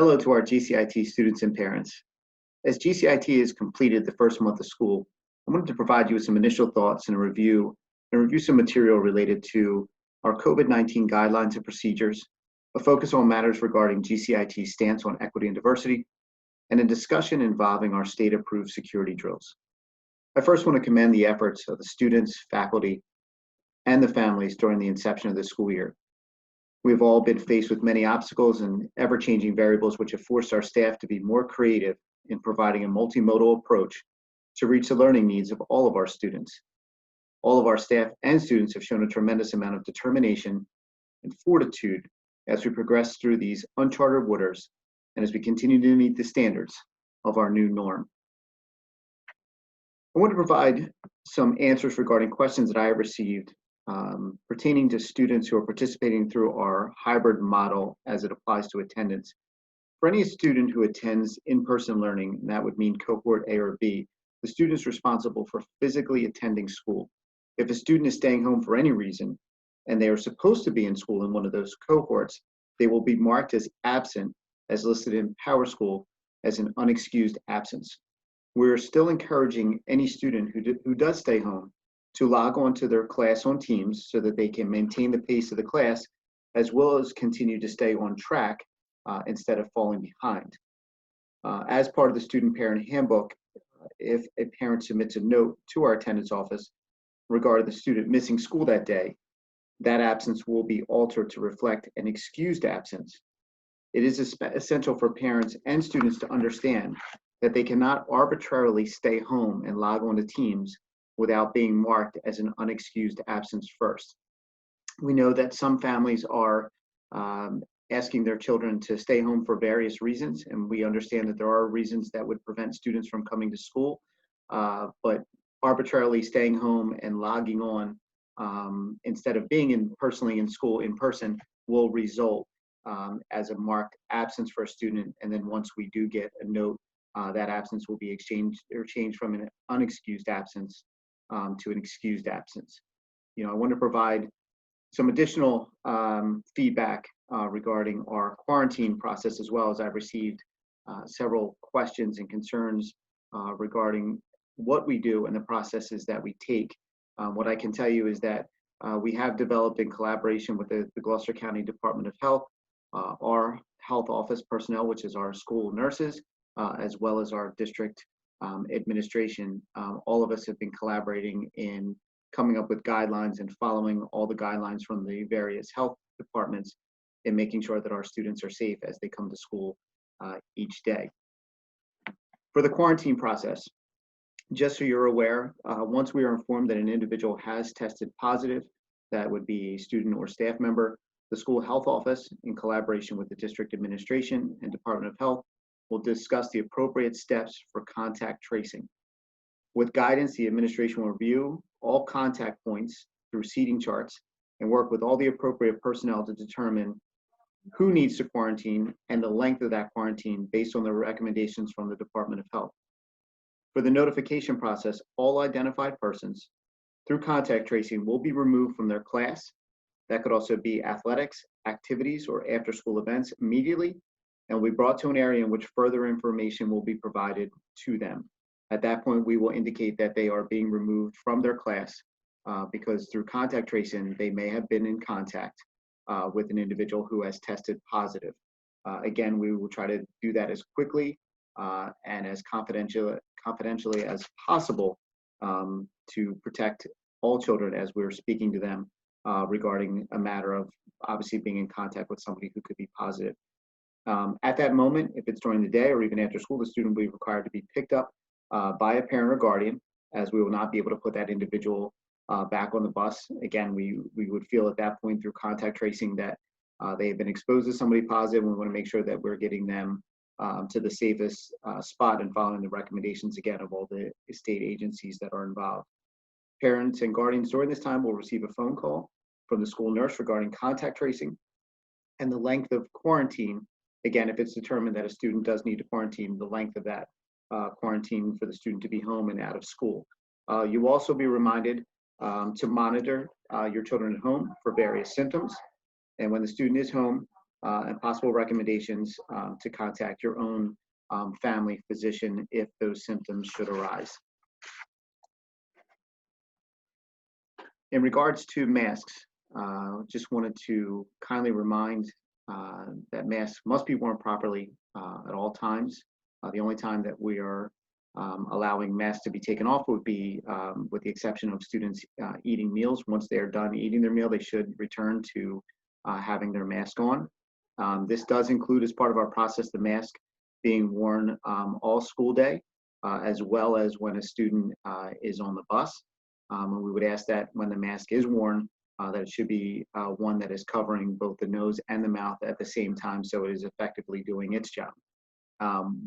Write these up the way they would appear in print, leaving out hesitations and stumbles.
Hello to our GCIT students and parents. As GCIT has completed the first month of school, I wanted to provide you with some initial thoughts and review some material related to our COVID-19 guidelines and procedures, a focus on matters regarding GCIT's stance on equity and diversity, and a discussion involving our state-approved security drills. I first want to commend the efforts of the students, faculty, and the families during the inception of this school year. We've all been faced with many obstacles and ever-changing variables which have forced our staff to be more creative in providing a multimodal approach to reach the learning needs of all of our students. All of our staff and students have shown a tremendous amount of determination and fortitude as we progress through these uncharted waters and as we continue to meet the standards of our new norm. I want to provide some answers regarding questions that I have received pertaining to students who are participating through our hybrid model as it applies to attendance. For any student who attends in-person learning, and that would mean cohort A or B, the student is responsible for physically attending school. If a student is staying home for any reason, and they are supposed to be in school in one of those cohorts, they will be marked as absent, as listed in PowerSchool as an unexcused absence. We're still encouraging any student who does stay home to log on to their class on Teams so that they can maintain the pace of the class, as well as continue to stay on track instead of falling behind. As part of the student parent handbook, if a parent submits a note to our attendance office regarding the student missing school that day, that absence will be altered to reflect an excused absence. It is essential for parents and students to understand that they cannot arbitrarily stay home and log on to Teams without being marked as an unexcused absence first. We know that some families are asking their children to stay home for various reasons, and we understand that there are reasons that would prevent students from coming to school, but arbitrarily staying home and logging on instead of being personally in school in person will result as a marked absence for a student, and then once we do get a note, that absence will be changed from an unexcused absence to an excused absence. I want to provide some additional feedback regarding our quarantine process, as well as I've received several questions and concerns regarding what we do and the processes that we take. What I can tell you is that we have developed in collaboration with the Gloucester County Department of Health, our health office personnel, which is our school nurses, as well as our district administration. All of us have been collaborating in coming up with guidelines and following all the guidelines from the various health departments in making sure that our students are safe as they come to school each day. For the quarantine process, just so you're aware, once we are informed that an individual has tested positive, that would be a student or staff member, the school health office, in collaboration with the district administration and Department of Health, will discuss the appropriate steps for contact tracing. With guidance, the administration will review all contact points through seating charts and work with all the appropriate personnel to determine who needs to quarantine and the length of that quarantine based on the recommendations from the Department of Health. For the notification process, all identified persons through contact tracing will be removed from their class. That could also be athletics, activities, or after-school events immediately, and will be brought to an area in which further information will be provided to them. At that point, we will indicate that they are being removed from their class because through contact tracing, they may have been in contact with an individual who has tested positive. Again, we will try to do that as quickly and as confidentially as possible to protect all children as we're speaking to them regarding a matter of obviously being in contact with somebody who could be positive. At that moment, if it's during the day or even after school, the student will be required to be picked up by a parent or guardian, as we will not be able to put that individual back on the bus. Again, we would feel at that point through contact tracing that they have been exposed to somebody positive. We want to make sure that we're getting them to the safest spot and following the recommendations, again, of all the state agencies that are involved. Parents and guardians during this time will receive a phone call from the school nurse regarding contact tracing and the length of quarantine. Again, if it's determined that a student does need to quarantine, the length of that quarantine for the student to be home and out of school. You will also be reminded to monitor your children at home for various symptoms. And when the student is home, and possible recommendations to contact your own family physician if those symptoms should arise. In regards to masks, just wanted to kindly remind that masks must be worn properly at all times. The only time that we are allowing masks to be taken off would be with the exception of students eating meals. Once they are done eating their meal, they should return to having their mask on. This does include, as part of our process, the mask being worn all school day, as well as when a student is on the bus. And we would ask that when the mask is worn, that it should be one that is covering both the nose and the mouth at the same time, so it is effectively doing its job.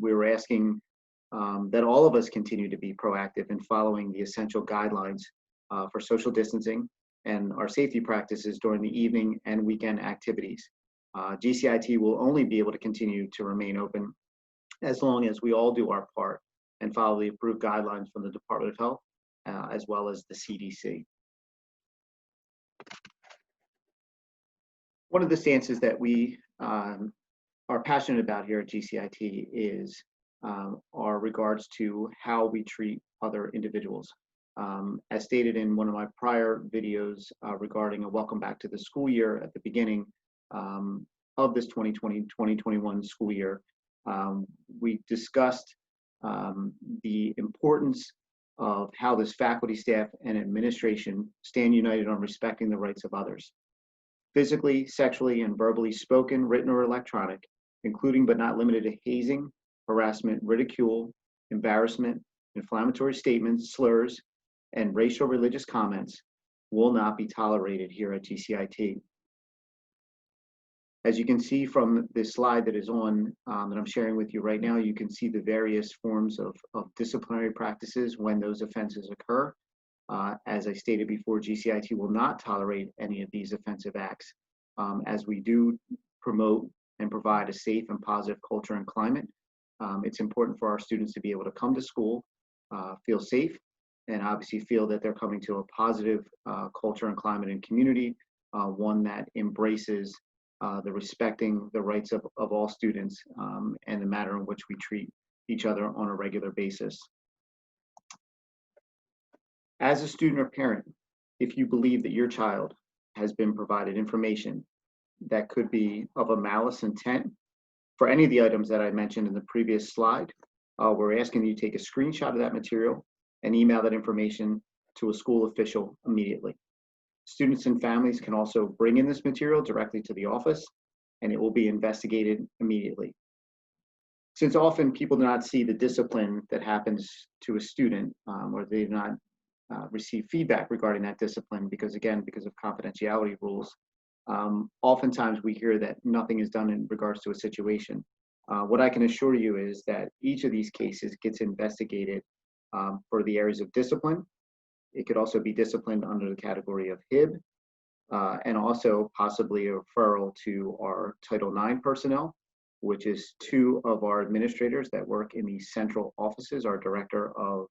We were asking that all of us continue to be proactive in following the essential guidelines for social distancing and our safety practices during the evening and weekend activities. GCIT will only be able to continue to remain open as long as we all do our part and follow the approved guidelines from the Department of Health as well as the CDC. One of the stances that we are passionate about here at GCIT is our regards to how we treat other individuals. As stated in one of my prior videos regarding a welcome back to the school year at the beginning of this 2020-2021 school year, we discussed the importance of how this faculty, staff, and administration stand united on respecting the rights of others. Physically, sexually, and verbally spoken, written, or electronic, including but not limited to hazing, harassment, ridicule, embarrassment, inflammatory statements, slurs, and racial religious comments will not be tolerated here at GCIT. As you can see from this slide that is on, that I'm sharing with you right now, you can see the various forms of disciplinary practices when those offenses occur. As I stated before, GCIT will not tolerate any of these offensive acts, as we do promote and provide a safe and positive culture and climate. It's important for our students to be able to come to school, feel safe, and obviously feel that they're coming to a positive culture and climate and community, one that embraces the respecting the rights of all students and the manner in which we treat each other on a regular basis. As a student or parent, if you believe that your child has been provided information that could be of a malice intent for any of the items that I mentioned in the previous slide, we're asking you to take a screenshot of that material and email that information to a school official immediately. Students and families can also bring in this material directly to the office, and it will be investigated immediately. Since often people do not see the discipline that happens to a student, or they do not receive feedback regarding that discipline because of confidentiality rules, oftentimes we hear that nothing is done in regards to a situation. What I can assure you is that each of these cases gets investigated for the areas of discipline. It could also be disciplined under the category of HIB, and also possibly a referral to our Title IX personnel, which is 2 of our administrators that work in the central offices, our Director of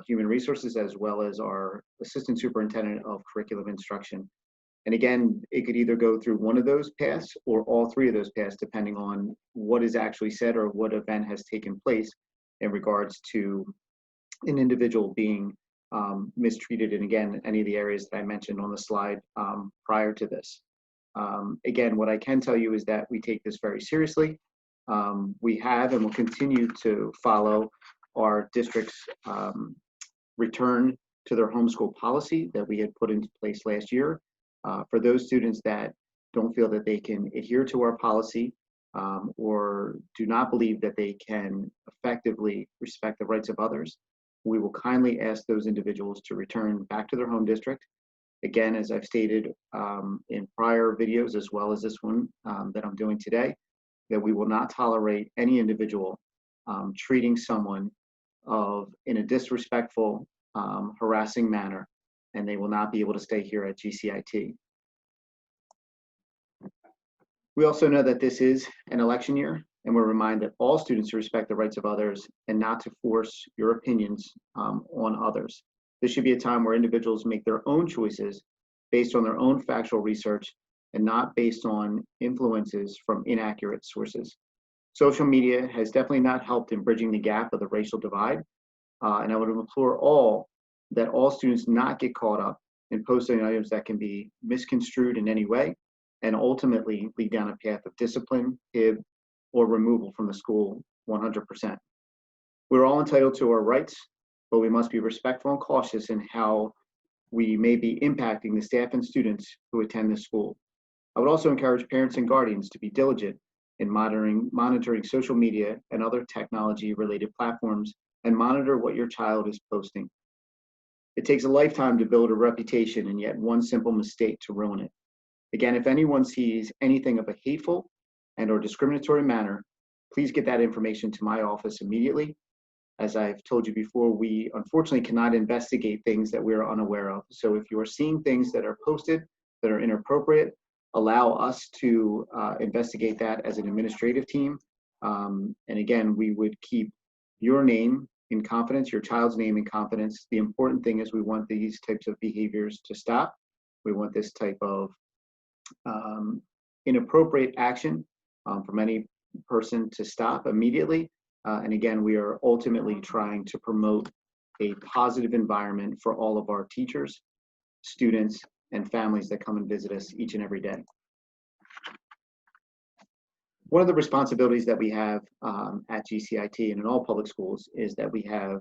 Human Resources, as well as our Assistant Superintendent of Curriculum Instruction. And again, it could either go through one of those paths or all 3 of those paths, depending on what is actually said or what event has taken place in regards to an individual being mistreated, and again, any of the areas that I mentioned on the slide prior to this. Again, what I can tell you is that we take this very seriously. We have and will continue to follow our district's return to their homeschool policy that we had put into place last year. For those students that don't feel that they can adhere to our policy or do not believe that they can effectively respect the rights of others, we will kindly ask those individuals to return back to their home district. Again, as I've stated in prior videos, as well as this one that I'm doing today, that we will not tolerate any individual treating someone in a disrespectful, harassing manner, and they will not be able to stay here at GCIT. We also know that this is an election year, and we're reminded that all students should respect the rights of others and not to force your opinions on others. This should be a time where individuals make their own choices based on their own factual research and not based on influences from inaccurate sources. Social media has definitely not helped in bridging the gap of the racial divide, and I would implore that all students not get caught up in posting items that can be misconstrued in any way and ultimately lead down a path of discipline, PIB, or removal from the school 100%. We're all entitled to our rights, but we must be respectful and cautious in how we may be impacting the staff and students who attend this school. I would also encourage parents and guardians to be diligent in monitoring social media and other technology-related platforms and monitor what your child is posting. It takes a lifetime to build a reputation, and yet one simple mistake to ruin it. Again, if anyone sees anything of a hateful and/or discriminatory manner, please get that information to my office immediately. As I've told you before, we unfortunately cannot investigate things that we're unaware of. So if you are seeing things that are posted that are inappropriate, allow us to investigate that as an administrative team. And again, we would keep your name in confidence, your child's name in confidence. The important thing is we want these types of behaviors to stop. We want this type of inappropriate action from any person to stop immediately. And again, we are ultimately trying to promote a positive environment for all of our teachers, students, and families that come and visit us each and every day. One of the responsibilities that we have at GCIT and in all public schools is that we have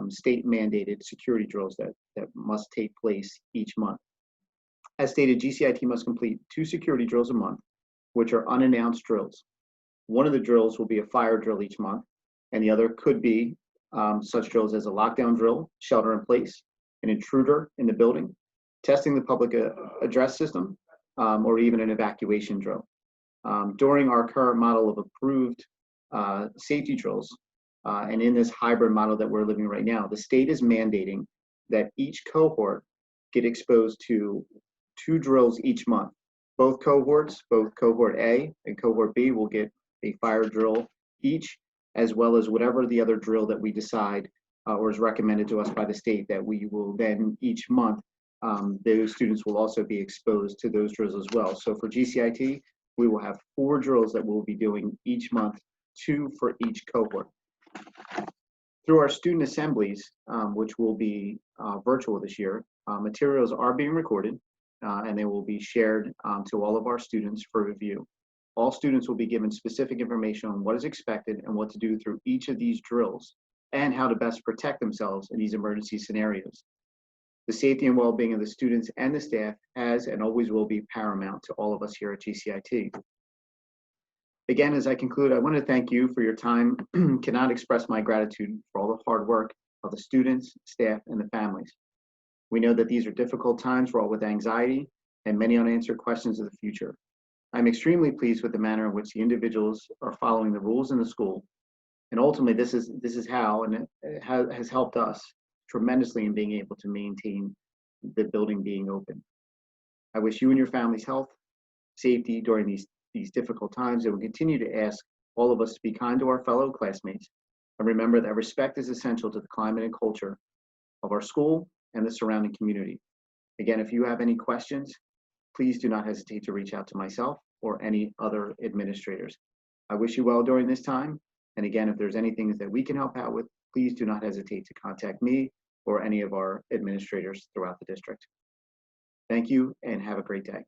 state mandated security drills that must take place each month. As stated, GCIT must complete 2 security drills a month, which are unannounced drills. One of the drills will be a fire drill each month, and the other could be such drills as a lockdown drill, shelter in place, an intruder in the building, testing the public address system, or even an evacuation drill. During our current model of approved safety drills, and in this hybrid model that we're living right now, the state is mandating that each cohort get exposed to 2 drills each month. Both cohorts, both cohort A and cohort B, will get a fire drill each, as well as whatever the other drill that we decide or is recommended to us by the state that we will then each month, those students will also be exposed to those drills as well. So for GCIT, we will have 4 drills that we'll be doing each month, 2 for each cohort. Through our student assemblies, which will be virtual this year, materials are being recorded and they will be shared to all of our students for review. All students will be given specific information on what is expected and what to do through each of these drills and how to best protect themselves in these emergency scenarios. The safety and well-being of the students and the staff has and always will be paramount to all of us here at GCIT. Again, as I conclude, I want to thank you for your time. Cannot express my gratitude for all the hard work of the students, staff, and the families. We know that these are difficult times. We're all with anxiety and many unanswered questions of the future. I'm extremely pleased with the manner in which the individuals are following the rules in the school. And ultimately, this is how, and it has helped us tremendously in being able to maintain the building being open. I wish you and your family's health, safety during these difficult times, and will continue to ask all of us to be kind to our fellow classmates and remember that respect is essential to the climate and culture of our school and the surrounding community. Again, if you have any questions, please do not hesitate to reach out to myself or any other administrators. I wish you well during this time. And again, if there's anything that we can help out with, please do not hesitate to contact me or any of our administrators throughout the district. Thank you and have a great day.